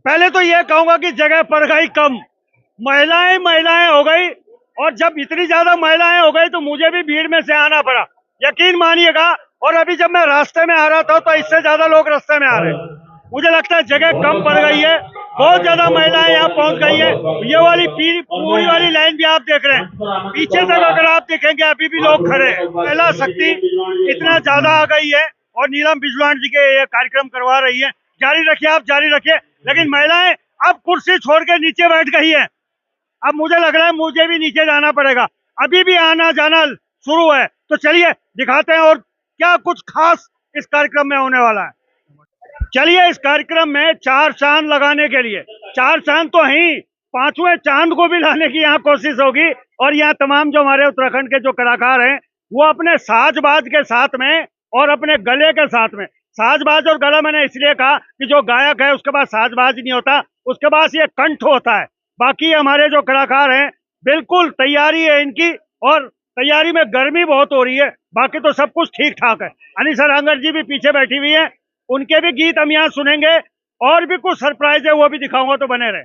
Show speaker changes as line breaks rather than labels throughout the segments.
पहले तो ये कहूंगा कि जगह पड़ गई कम, महिलाएं महिलाएं हो गई, और जब इतनी ज्यादा महिलाएं हो गई तो मुझे भी भीड़ में से आना पड़ा, यकीन मानिएगा। और अभी जब मैं रास्ते में आ रहा था तो इससे ज्यादा लोग रास्ते में आ रहे हैं। मुझे लगता है जगह कम पड़ गई है, बहुत ज्यादा महिलाएं यहाँ पहुंच गई है। ये वाली पूरी वाली लाइन भी आप देख रहे हैं, पीछे तक अगर आप देखेंगे अभी भी लोग खड़े हैं। महिला शक्ति इतना ज्यादा आ गई है, और नीलम बिजलान जी के ये कार्यक्रम करवा रही है। जारी रखिए, आप जारी रखिए। लेकिन महिलाएं अब कुर्सी छोड़ के नीचे बैठ गई है। अब मुझे लग रहा है मुझे भी नीचे जाना पड़ेगा, अभी भी आना जाना शुरू है। तो चलिए दिखाते हैं और क्या कुछ खास इस कार्यक्रम में होने वाला है। चलिए, इस कार्यक्रम में 4 चांद लगाने के लिए, 4 चांद तो ही, 5वें चांद को भी लाने की यहाँ कोशिश होगी। और यहाँ तमाम जो हमारे उत्तराखंड के जो कलाकार हैं वो अपने साजबाज के साथ में और अपने गले के साथ में, साजबाज और गला मैंने इसलिए कहा कि जो गायक है उसके पास साजबाज नहीं होता, उसके पास ये कंठ होता है। बाकी हमारे जो कलाकार हैं बिल्कुल तैयारी है इनकी, और तैयारी में गर्मी बहुत हो रही है, बाकी तो सब कुछ ठीक ठाक है। अनिशा रांगड़ जी भी पीछे बैठी हुई है, उनके भी गीत हम यहाँ सुनेंगे, और भी कुछ सरप्राइज है वो भी दिखाऊंगा, तो बने रहे।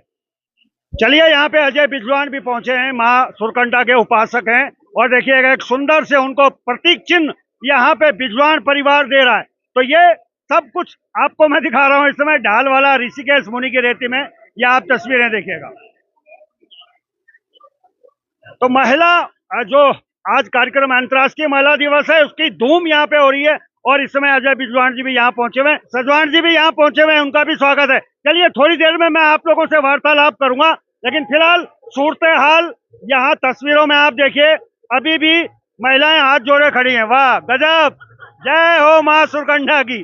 चलिए, यहाँ पे अजय बिजलान भी पहुंचे हैं, माँ सुरकंडा के उपासक हैं, और देखिएगा एक सुंदर से उनको प्रतीक चिन्ह यहाँ पे बिजलान परिवार दे रहा है। तो ये सब कुछ आपको मैं दिखा रहा हूँ इस समय ढालवाला ऋषिकेश मुनि की रेती में, या आप तस्वीरें देखिएगा। तो महिला जो आज कार्यक्रम अंतर्राष्ट्रीय महिला दिवस है उसकी धूम यहाँ पे हो रही है, और इस समय अजय बिजलान जी भी यहाँ पहुंचे हुए, सजवान जी भी यहाँ पहुंचे हुए, उनका भी स्वागत है। चलिए, थोड़ी देर में मैं आप लोगों से वार्तालाप करूंगा, लेकिन फिलहाल सूरत हाल यहाँ तस्वीरों में आप देखिए, अभी भी महिलाएं हाथ जोड़े खड़ी हैं। वाह गजब, जय हो माँ सुरकंडा की।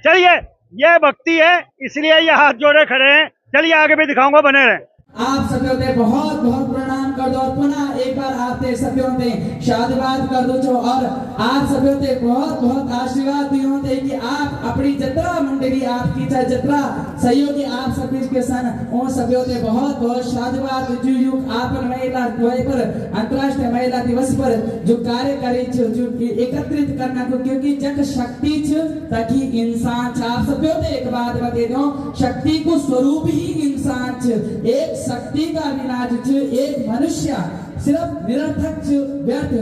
चलिए, ये भक्ति है इसलिए ये हाथ जोड़े खड़े हैं। चलिए आगे भी दिखाऊंगा, बने रहे।
आप सभी होते बहुत बहुत प्रणाम कर दो, पुनः एक बार आपते सभी होते शादीवाद कर दो छो, और आप सभी होते बहुत बहुत आशीर्वाद दिए होते कि आप अपनी जत्रा मंडली आपकी जत्रा सहयोगी आप सभी के सन ओ सभी होते बहुत बहुत शादीवाद जो आप महिला पर अंतर्राष्ट्रीय महिला दिवस पर जो कार्य करे जो एकत्रित करना को, क्योंकि जग शक्ति ताकि इंसान आप सभी होते एक बात बता दो, शक्ति को स्वरूप ही इंसान एक शक्ति का विनाश एक मनुष्य सिर्फ निरर्थक व्यर्थ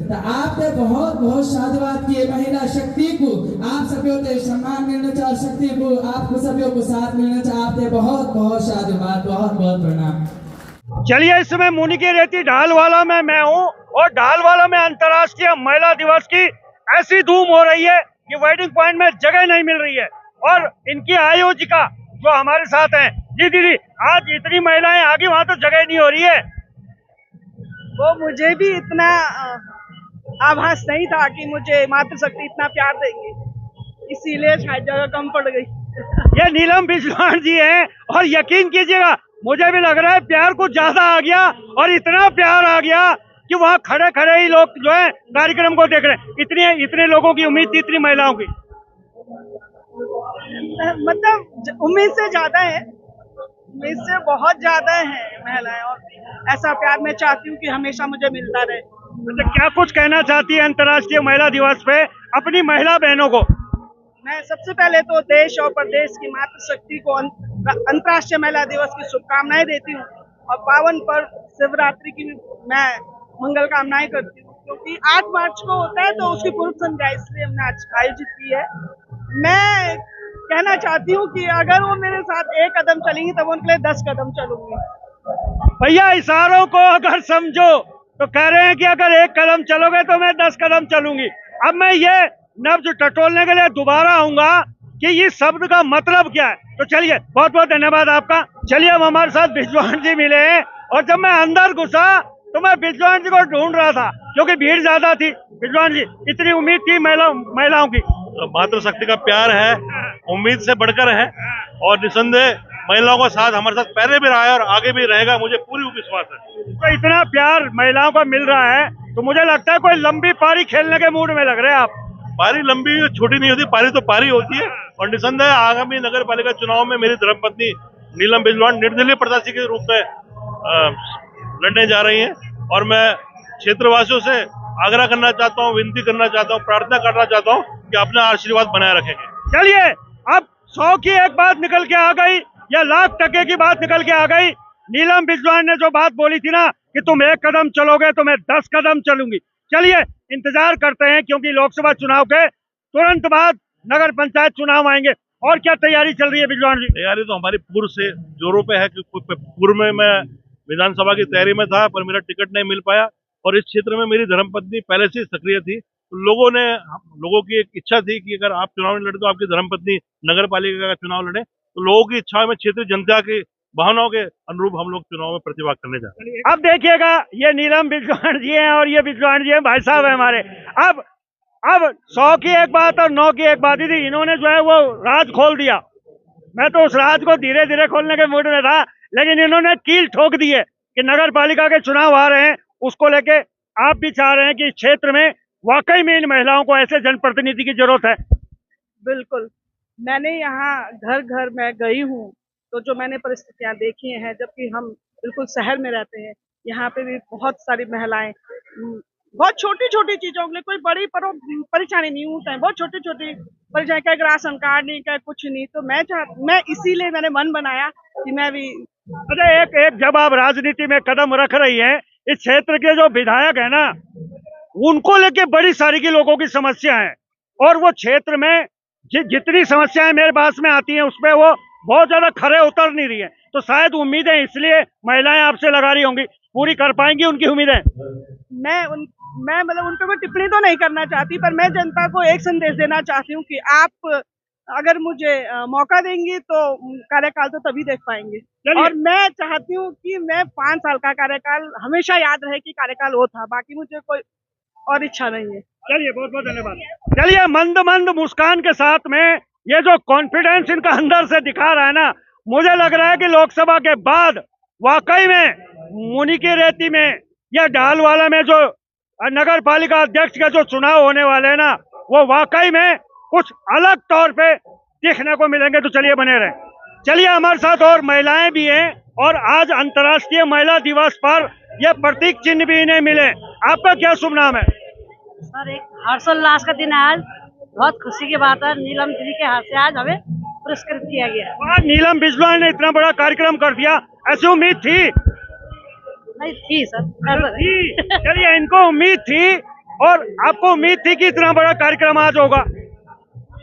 तो आपने बहुत बहुत साधुवाद किए महिला शक्ति को, आप सभी को सम्मान मिलना चाहिए, शक्ति को आपको सभी को साथ मिलना चाहिए। आपने बहुत बहुत साधुवाद, बहुत बहुत प्रणाम।
चलिए, इस समय मुनि की रेती ढालवाला में मैं हूँ, और ढालवाला में अंतर्राष्ट्रीय महिला दिवस की ऐसी धूम हो रही है कि वेडिंग पॉइंट में जगह नहीं मिल रही है। और इनकी आयोजिका जो हमारे साथ हैं, जी दीदी, आज इतनी महिलाएं आगे, वहां तो जगह नहीं हो रही है।
वो मुझे भी इतना आभास नहीं था कि मुझे मातृशक्ति इतना प्यार देंगे, इसीलिए शायद जगह कम पड़ गई।
ये नीलम बिजलान जी हैं, और यकीन कीजिएगा मुझे भी लग रहा है प्यार कुछ ज्यादा आ गया, और इतना प्यार आ गया कि वहाँ खड़े खड़े ही लोग जो है कार्यक्रम को देख रहे हैं। इतने लोगों की उम्मीद थी, इतनी महिलाओं की,
मतलब उम्मीद से ज्यादा है, उम्मीद से बहुत ज्यादा है महिलाएं, और ऐसा प्यार मैं चाहती हूँ कि हमेशा मुझे मिलता रहे।
तो क्या कुछ कहना चाहती है अंतर्राष्ट्रीय महिला दिवस पे अपनी महिला बहनों को?
मैं सबसे पहले तो देश और प्रदेश की मातृशक्ति को अंतर्राष्ट्रीय महिला दिवस की शुभकामनाएं देती हूँ, और पावन पर्व शिवरात्रि की मैं मंगल कामनाएं करती हूँ, क्योंकि 8 मार्च को होता है तो उसकी पूर्व संध्या इसलिए हमने आज आयोजित की है। मैं कहना चाहती हूँ कि अगर वो मेरे साथ 1 कदम चलेंगी तो उनके लिए 10 कदम चलूंगी।
भैया, इशारों को अगर समझो तो कह रहे हैं कि अगर 1 कदम चलोगे तो मैं 10 कदम चलूंगी। अब मैं ये नब्ज टटोलने के लिए दोबारा आऊंगा कि ये शब्द का मतलब क्या है। तो चलिए, बहुत बहुत धन्यवाद आपका। चलिए, अब हमारे साथ बिजलान जी मिले हैं, और जब मैं अंदर घुसा तो मैं बिजलान जी को ढूंढ रहा था क्योंकि भीड़ ज्यादा थी। बिजलान जी, इतनी उम्मीद थी महिलाओं की?
मातृशक्ति का प्यार है, उम्मीद से बढ़कर है, और निसंदेह महिलाओं का साथ हमारे साथ पहले भी रहा है और आगे भी रहेगा, मुझे पूरी विश्वास है।
तो इतना प्यार महिलाओं को मिल रहा है तो मुझे लगता है कोई लंबी पारी खेलने के मूड में लग रहे हैं आप।
पारी लंबी छोटी नहीं होती, पारी तो पारी होती है, और निसंदेह आगामी नगर पालिका चुनाव में मेरी धर्मपत्नी नीलम बिजलान निर्दलीय प्रत्याशी के रूप में लड़ने जा रही हैं, और मैं क्षेत्रवासियों से आग्रह करना चाहता हूँ, विनती करना चाहता हूँ, प्रार्थना करना चाहता हूँ कि अपना आशीर्वाद बनाए रखेंगे।
चलिए, अब 100 की एक बात निकल के आ गई यह लाख टके की बात निकल के आ गई। नीलम बिजलान ने जो बात बोली थी ना कि तुम 1 कदम चलोगे तो मैं 10 कदम चलूंगी। चलिए इंतजार करते हैं, क्योंकि लोकसभा चुनाव के तुरंत बाद नगर पंचायत चुनाव आएंगे। और क्या तैयारी चल रही है बिजलान जी?
तैयारी तो हमारी पूर्व से जोरों पे है, क्योंकि पूर्व में मैं विधानसभा की तैयारी में था, पर मेरा टिकट नहीं मिल पाया। और इस क्षेत्र में मेरी धर्मपत्नी पहले से सक्रिय थी, तो लोगों की एक इच्छा थी कि अगर आप चुनाव लड़े तो आपकी धर्मपत्नी नगर पालिका का चुनाव लड़े। तो लोगों की इच्छा में, क्षेत्रीय जनता की भावनाओं के अनुरूप हम लोग चुनाव में प्रतिभाग करने जा रहे हैं।
अब देखिएगा, ये नीलम बिजलान जी हैं और ये बिजलान जी हैं, भाई साहब है हमारे। अब 100 की एक बात और 9 की एक बात ही थी, इन्होंने जो है वो राज खोल दिया। मैं तो उस राज को धीरे धीरे खोलने के मूड में था, लेकिन इन्होंने कील ठोक दी है कि नगर पालिका के चुनाव आ रहे हैं, उसको लेके आप भी चाह रहे हैं कि इस क्षेत्र में वाकई में इन महिलाओं को ऐसे जनप्रतिनिधि की जरूरत है।
बिल्कुल, मैंने यहाँ घर घर में गई हूँ, तो जो मैंने परिस्थितियाँ देखी हैं, जबकि हम बिल्कुल शहर में रहते हैं, यहाँ पे भी बहुत सारी महिलाएं बहुत छोटी छोटी चीजों के लिए, कोई बड़ी परेशानी नहीं होता है, बहुत छोटी छोटी परेशानी, कहीं राशन कार्ड नहीं, कहीं कुछ नहीं। तो मैं इसीलिए मैंने मन बनाया कि मैं भी।
अरे एक जब आप राजनीति में कदम रख रही हैं, इस क्षेत्र के जो विधायक है ना, उनको लेके बड़ी सारी की लोगों की समस्या है, और वो क्षेत्र में जितनी समस्याएं मेरे पास में आती हैं उसमें वो बहुत ज्यादा खरे उतर नहीं रही है। तो शायद उम्मीदें इसलिए महिलाएं आपसे लगा रही होंगी, पूरी कर पाएंगी उनकी उम्मीदें?
मैं मतलब उन पर कोई टिप्पणी तो नहीं करना चाहती, पर मैं जनता को एक संदेश देना चाहती हूँ कि आप अगर मुझे मौका देंगी तो कार्यकाल तो तभी देख पाएंगे। और मैं चाहती हूँ कि मैं 5 साल का कार्यकाल हमेशा याद रहे कि कार्यकाल वो था, बाकी मुझे कोई और इच्छा नहीं है।
चलिए बहुत बहुत धन्यवाद। चलिए मंद मंद मुस्कान के साथ में ये जो कॉन्फिडेंस इनका अंदर से दिखा रहा है ना, मुझे लग रहा है कि लोकसभा के बाद वाकई में मुनि की रेती में या डालवाला में जो नगर पालिका अध्यक्ष का जो चुनाव होने वाले हैं ना, वो वाकई में कुछ अलग तौर पे देखने को मिलेंगे। तो चलिए बने रहे। चलिए हमारे साथ और महिलाएं भी हैं, और आज अंतर्राष्ट्रीय महिला दिवस पर यह प्रतीक चिन्ह भी इन्हें मिले। आपका क्या शुभ नाम है?
सर, एक हर्षोल्लास का दिन है आज, बहुत खुशी की बात है। नीलम दीदी के हाथ से आज हमें पुरस्कृत किया गया।
आज नीलम बिजलान ने इतना बड़ा कार्यक्रम कर दिया, ऐसी उम्मीद थी
नहीं थी सर?
चलिए इनको उम्मीद थी, और आपको उम्मीद थी कि इतना बड़ा कार्यक्रम आज होगा?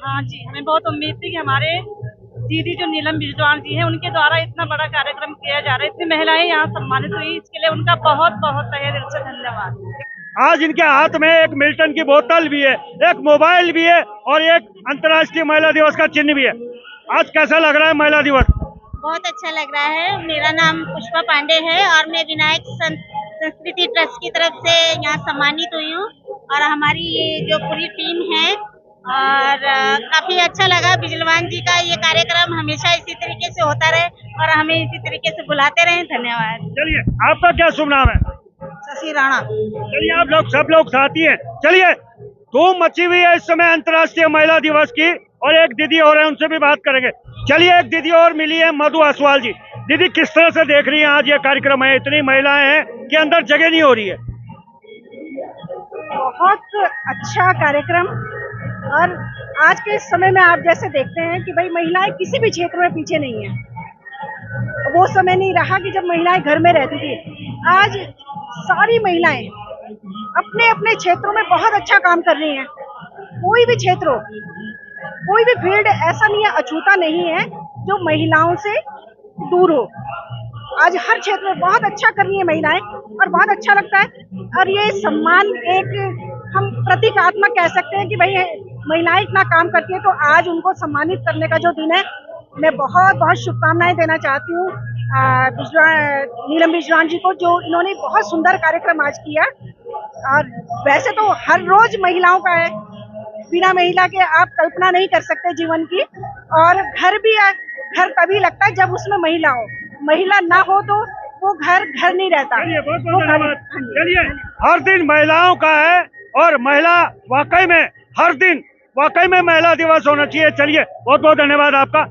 हाँ जी, हमें बहुत उम्मीद थी कि हमारे दीदी जो नीलम बिजलान जी हैं, उनके द्वारा इतना बड़ा कार्यक्रम किया जा रहा है, इतनी महिलाएं यहाँ सम्मानित हुई, इसके लिए उनका बहुत बहुत तहे दिल से धन्यवाद।
आज इनके हाथ में एक मिल्टन की बोतल भी है, एक मोबाइल भी है, और एक अंतर्राष्ट्रीय महिला दिवस का चिन्ह भी है। आज कैसा लग रहा है महिला दिवस?
बहुत अच्छा लग रहा है। मेरा नाम पुष्पा पांडे है और मैं विनायक संस्कृति ट्रस्ट की तरफ से यहाँ सम्मानित हुई हूँ, और हमारी ये जो पूरी टीम है, और काफी अच्छा लगा। बिजलवान जी का ये कार्यक्रम हमेशा इसी तरीके से होता रहे और हमें इसी तरीके से बुलाते रहे। धन्यवाद।
चलिए आपका क्या शुभ नाम है?
शशि राणा।
चलिए आप लोग सब लोग साथी हैं। चलिए धूम मची हुई है इस समय अंतर्राष्ट्रीय महिला दिवस की, और एक दीदी और है, उनसे भी बात करेंगे। चलिए एक दीदी और मिली है, मधु असवाल जी। दीदी किस तरह से देख रही हैं आज ये कार्यक्रम है, इतनी महिलाएं हैं कि अंदर जगह नहीं हो रही है?
बहुत अच्छा कार्यक्रम, और आज के समय में आप जैसे देखते हैं कि भाई महिलाएं किसी भी क्षेत्र में पीछे नहीं है। वो समय नहीं रहा कि जब महिलाएं घर में रहती थी। आज सारी महिलाएं अपने अपने क्षेत्रों में बहुत अच्छा काम कर रही हैं। कोई भी क्षेत्र हो, कोई भी फील्ड ऐसा नहीं है, अछूता नहीं है जो महिलाओं से दूर हो। आज हर क्षेत्र में बहुत अच्छा कर रही है महिलाएं, और बहुत अच्छा लगता है। और ये सम्मान एक हम प्रतीकात्मक कह सकते हैं कि भाई महिलाएं इतना काम करती है, तो आज उनको सम्मानित करने का जो दिन है, मैं बहुत बहुत शुभकामनाएं देना चाहती हूँ नीलम बिजलान जी को, जो इन्होंने बहुत सुंदर कार्यक्रम आज किया। और वैसे तो हर रोज महिलाओं का है, बिना महिला के आप कल्पना नहीं कर सकते जीवन की। और घर भी घर तभी लगता है जब उसमें महिला हो, महिला ना हो तो वो घर नहीं रहता।
चलिए हर दिन महिलाओं का है, और महिला वाकई में हर दिन वाकई में महिला दिवस होना चाहिए। चलिए बहुत बहुत धन्यवाद आपका।